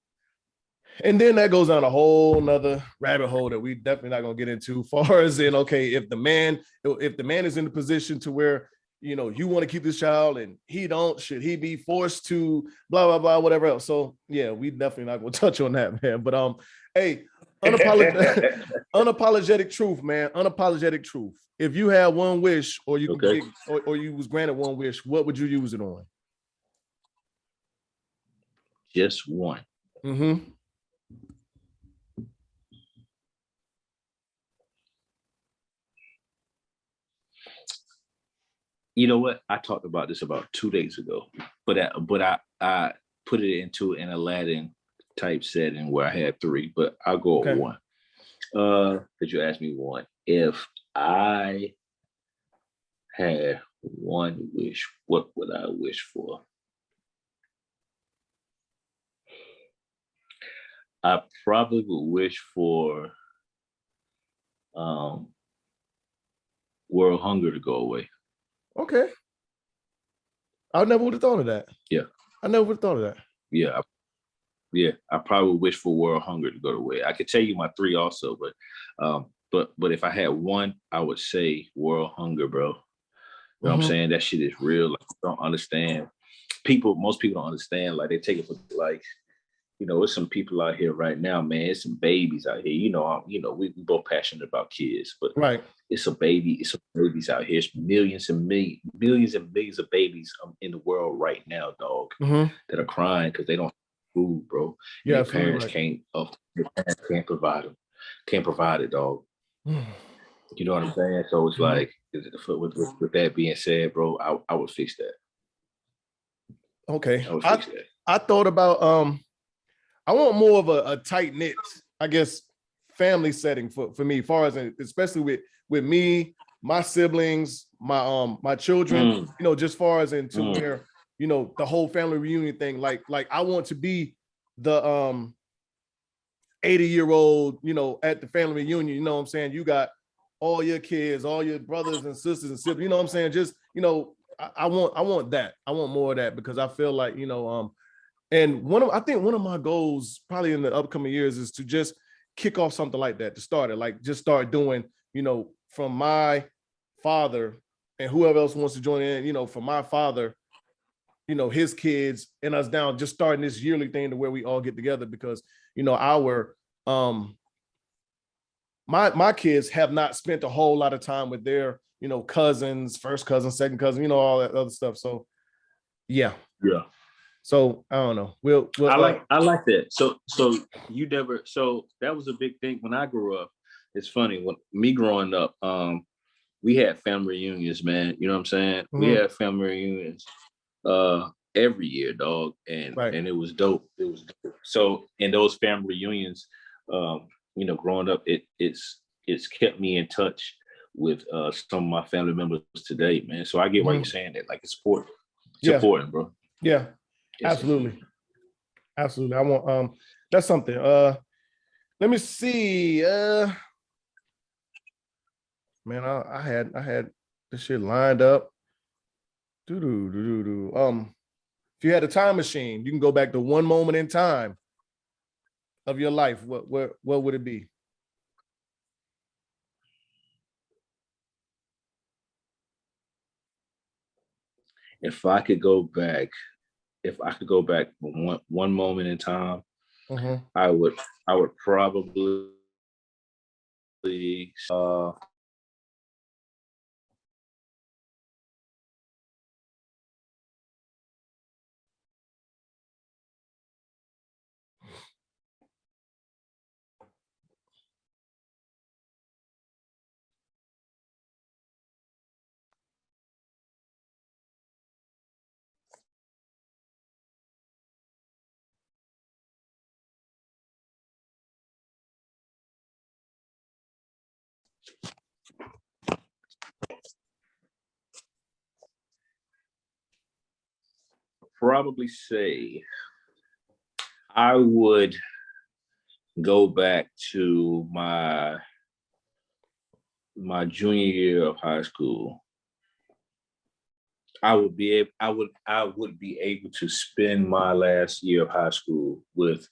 And then that goes down a whole nother rabbit hole that we definitely not gonna get into. Far as in, okay, if the man is in the position to where you want to keep this child and he don't, should he be forced to blah blah blah whatever else? So yeah, we definitely not gonna touch on that, man. But hey, unapologetic truth, man. Unapologetic truth. If you had one wish, or you could get, or you was granted one wish, what would you use it on? Just one. Mm-hmm. You know what? I talked about this about 2 days ago, but I put it into an Aladdin type setting where I had three, but I'll go with one. Did you ask me one? If I had one wish, what would I wish for? I probably would wish for world hunger to go away. Okay. I never would have thought of that. Yeah. I never would have thought of that. Yeah. I probably wish for world hunger to go away. I could tell you my three also, but if I had one, I would say world hunger, bro. You know what I'm saying? That shit is real. Like, I don't understand. Most people don't understand. Like, they take it for, like, there's some people out here right now, man. It's some babies out here. We both passionate about kids, but it's some babies out here. It's millions and millions of babies in the world right now, dog, that are crying because they don't have food, bro. Yeah, their parents can't provide them. Can't provide it, dog. You know what I'm saying? So it's like, with that being said, bro, I would fix that. Okay. I thought about I want more of a tight knit, I guess, family setting for me, as far as, especially with me, my siblings, my children, just far as into where, the whole family reunion thing, like I want to be the 80-year-old, at the family reunion, you know what I'm saying? You got all your kids, all your brothers and sisters and siblings, you know what I'm saying? Just, I want that. I want more of that, because I feel like, and I think one of my goals probably in the upcoming years is to just kick off something like that, to start it, like just start doing, from my father and whoever else wants to join in, from my father, his kids and us down, just starting this yearly thing to where we all get together, because, our, my kids have not spent a whole lot of time with their, cousins, first cousin, second cousin, all that other stuff. So yeah. So I don't know. I like that. So you never. So that was a big thing when I grew up. It's funny, when me growing up, we had family reunions, man. You know what I'm saying? We had family reunions. every year, dog, and Right. it was dope. It was dope. So in those family reunions, growing up, it's kept me in touch with some of my family members today, man. So I get why you're saying that. Like, it's important. It's important, bro. Yeah, It's absolutely. important. Absolutely. I want that's something. Let me see. Man, I had this shit lined up. If you had a time machine, you can go back to one moment in time of your life. What would it be? If I could go back one moment in time, I would probably say I would go back to my junior year of high school. I would be able to spend my last year of high school with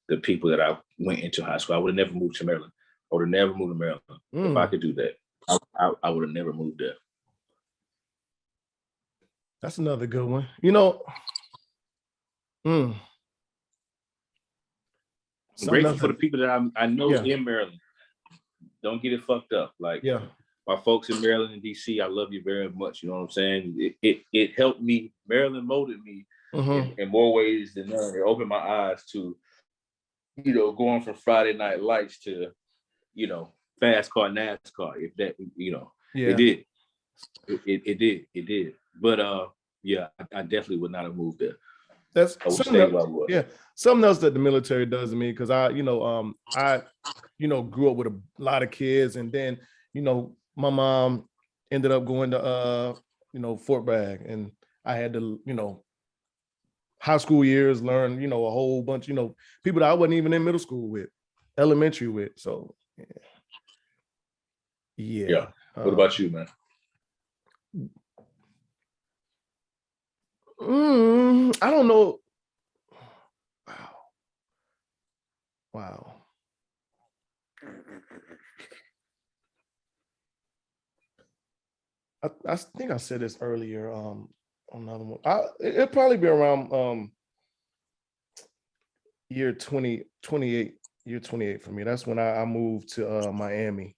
the people that I went into high school. I would have never moved to Maryland. I would have never moved to Maryland. If I could do that, I would have never moved there. That's another good one. I'm grateful for the people that I know in Maryland. Don't get it fucked up. Like, my folks in Maryland and DC, I love you very much. You know what I'm saying? It helped me. Maryland molded me in more ways than none. It opened my eyes to, going from Friday Night Lights to, fast car, NASCAR. If that, it did. It did. But I definitely would not have moved there. That's something else that the military does to me, because I grew up with a lot of kids, and then my mom ended up going to Fort Bragg, and I had to high school years learn a whole bunch people that I wasn't even in middle school with, elementary with. So yeah. What about you, man? I don't know. Wow. I think I said this earlier. On another one. It'll probably be around year 28 for me. That's when I moved to Miami.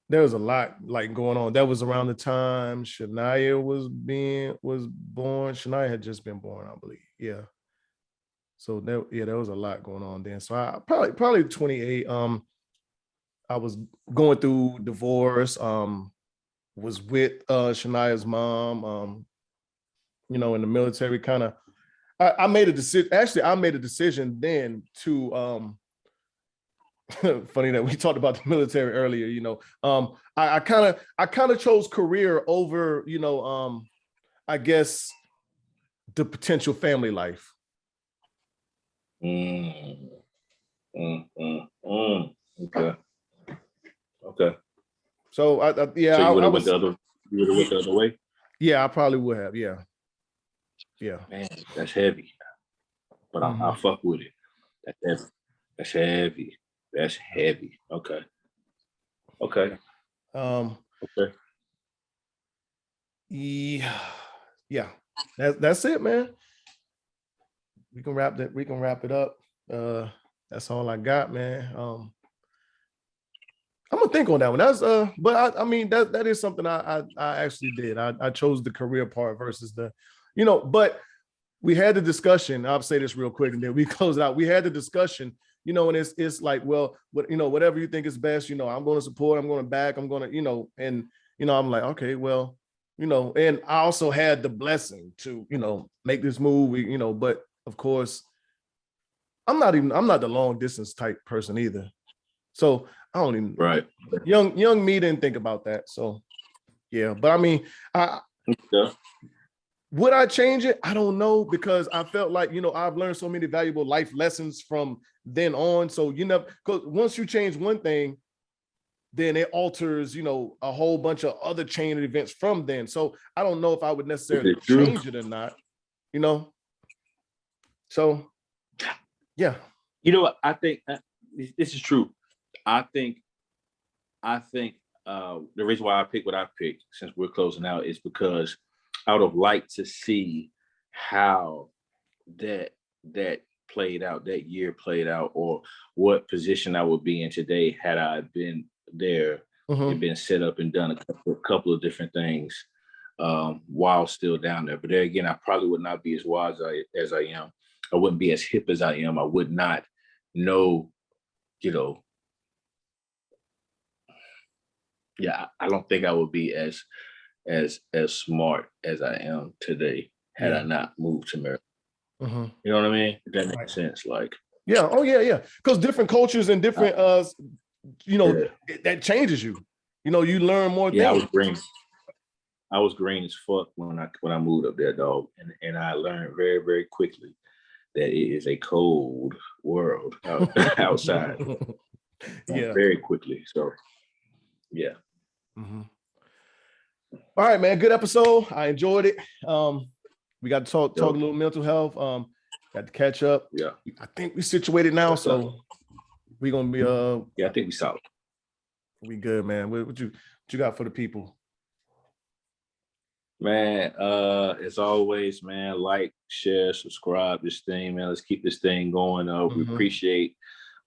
There was a lot like going on. That was around the time Shania was born. Shania had just been born, I believe. Yeah. So there was a lot going on then. So I probably 28. I was going through divorce. Was with Shania's mom. In the military, kind of. I made a decision. Actually, I made a decision then to. Funny that we talked about the military earlier. I kind of chose career over. I guess the potential family life. Okay. So So you would have went the other way? Yeah, I probably would have. Yeah. Man, that's heavy. But I fuck with it. That's heavy. That's heavy. Okay. Okay. Yeah. That's it, man. We can wrap it up. That's all I got, man. I'm gonna think on that one. That's but I mean that is something I actually did. I chose the career part versus the, but we had the discussion. I'll say this real quick and then we close it out. We had the discussion, and it's like, well, whatever you think is best, I'm going to support, I'm going to back, I'm going to, and I'm like, okay, well, you know, and I also had the blessing to, you know, make this movie, you know, but of course, I'm not the long distance type person either. So I don't even, Right. Young me didn't think about that. So yeah, but I mean, would I change it? I don't know, because I felt like, you know, I've learned so many valuable life lessons from then on. So you never, because once you change one thing, then it alters, you know, a whole bunch of other chain of events from then. So I don't know if I would necessarily change it or not, you know? So, yeah. You know what? I think this is true. I think the reason why I picked what I picked, since we're closing out, is because I would have liked to see how that played out, that year played out, or what position I would be in today had I been there and been set up and done a couple of different things while still down there. But there again, I probably would not be as wise as I am. I wouldn't be as hip as I am. I would not know, you know. Yeah, I don't think I would be as smart as I am today had I not moved to Maryland. You know what I mean? If that makes sense. Like, yeah, oh yeah. Because different cultures and different you know, that changes you. You know, you learn more things. I was green as fuck when I moved up there, dog. And I learned very, very quickly that it is a cold world outside. Very quickly. So yeah. All right, man. Good episode. I enjoyed it. We got to talk a little mental health. Got to catch up. Yeah. I think we situated now, so we're gonna be I think we solid. We good, man. What you got for the people? Man, as always, man, like, share, subscribe this thing, man. Let's keep this thing going. We appreciate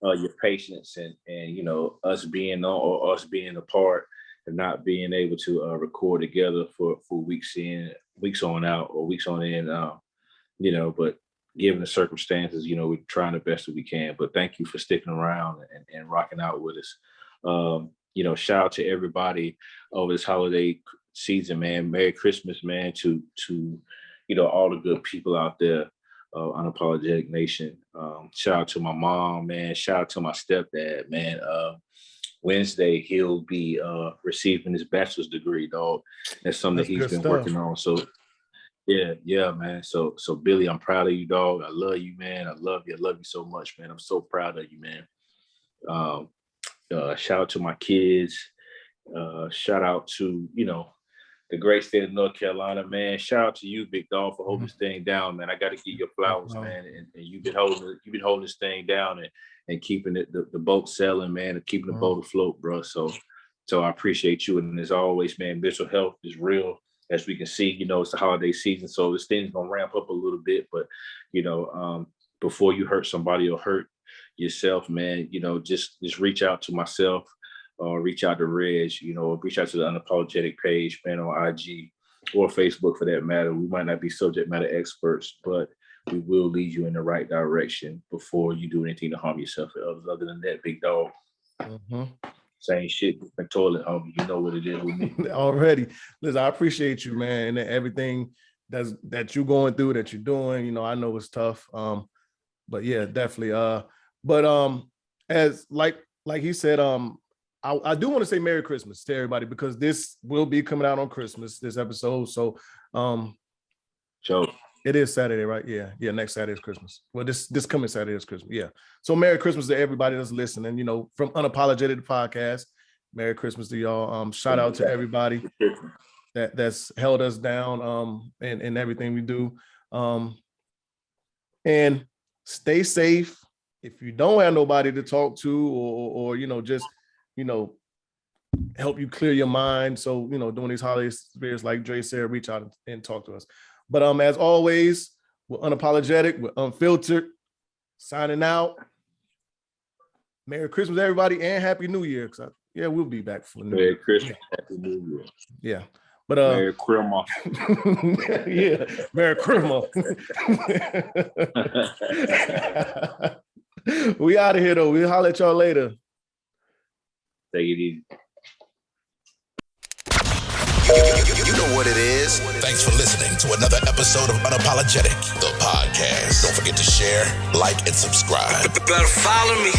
your patience and you know, us being on or us being apart and not being able to record together for weeks on out or weeks on in, you know, but given the circumstances, you know, we're trying the best that we can. But thank you for sticking around and rocking out with us. You know, shout out to everybody over this holiday season, man. Merry Christmas, man, to you know, all the good people out there, Unapologetic Nation. Shout out to my mom, man. Shout out to my stepdad, man. Wednesday he'll be receiving his bachelor's degree, dog. That's something that he's been working on. So yeah, man. So Billy, I'm proud of you, dog. I love you, man. I love you so much, man. I'm so proud of you, man. Shout out to my kids. Shout out to, you know, the great state of North Carolina, man. Shout out to you, big dog, for holding this thing down, man. I got to give your flowers, man. And you've been holding this thing down and keeping it the boat sailing, man, and keeping the boat afloat, bro. So I appreciate you. And as always, man, mental health is real. As we can see, you know, it's the holiday season, so this thing's gonna ramp up a little bit. But you know, before you hurt somebody or hurt yourself, man, you know, just reach out to myself. Reach out to Reg, you know, reach out to the Unapologetic page, man, on IG or Facebook for that matter. We might not be subject matter experts, but we will lead you in the right direction before you do anything to harm yourself or others. Other than that, big dog, same shit, different toilet, homie. You know what it is with me. Already. Listen, I appreciate you, man, and everything that you're going through, that you're doing. You know, I know it's tough. But yeah, definitely. But as like he said, I do want to say Merry Christmas to everybody, because this will be coming out on Christmas, this episode. So it is Saturday, right? Yeah. Next Saturday is Christmas. Well, this coming Saturday is Christmas. Yeah. So Merry Christmas to everybody that's listening, you know, from Unapologetic Podcast. Merry Christmas to y'all. Shout out to everybody that's held us down in everything we do. And stay safe. If you don't have nobody to talk to or you know, just, you know, help you clear your mind. So, you know, during these holiday spirits, like Dre said, reach out and talk to us. But as always, we're unapologetic, we're unfiltered, signing out. Merry Christmas, everybody, and Happy New Year. We'll be back for New Year. Merry Christmas, Happy New Year. Yeah. But Merry Krrrrmas. Yeah, Merry Krrrrmas. We out of here though. We'll holler at y'all later. Take it easy. You know what it is. Thanks for listening to another episode of Unapologetic, the podcast. Don't forget to share, like, and subscribe. Better follow me.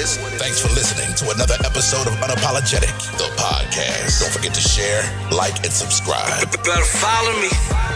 is. Thanks for listening to another episode of Unapologetic, the podcast. Don't forget to share, like, and subscribe. Better follow me.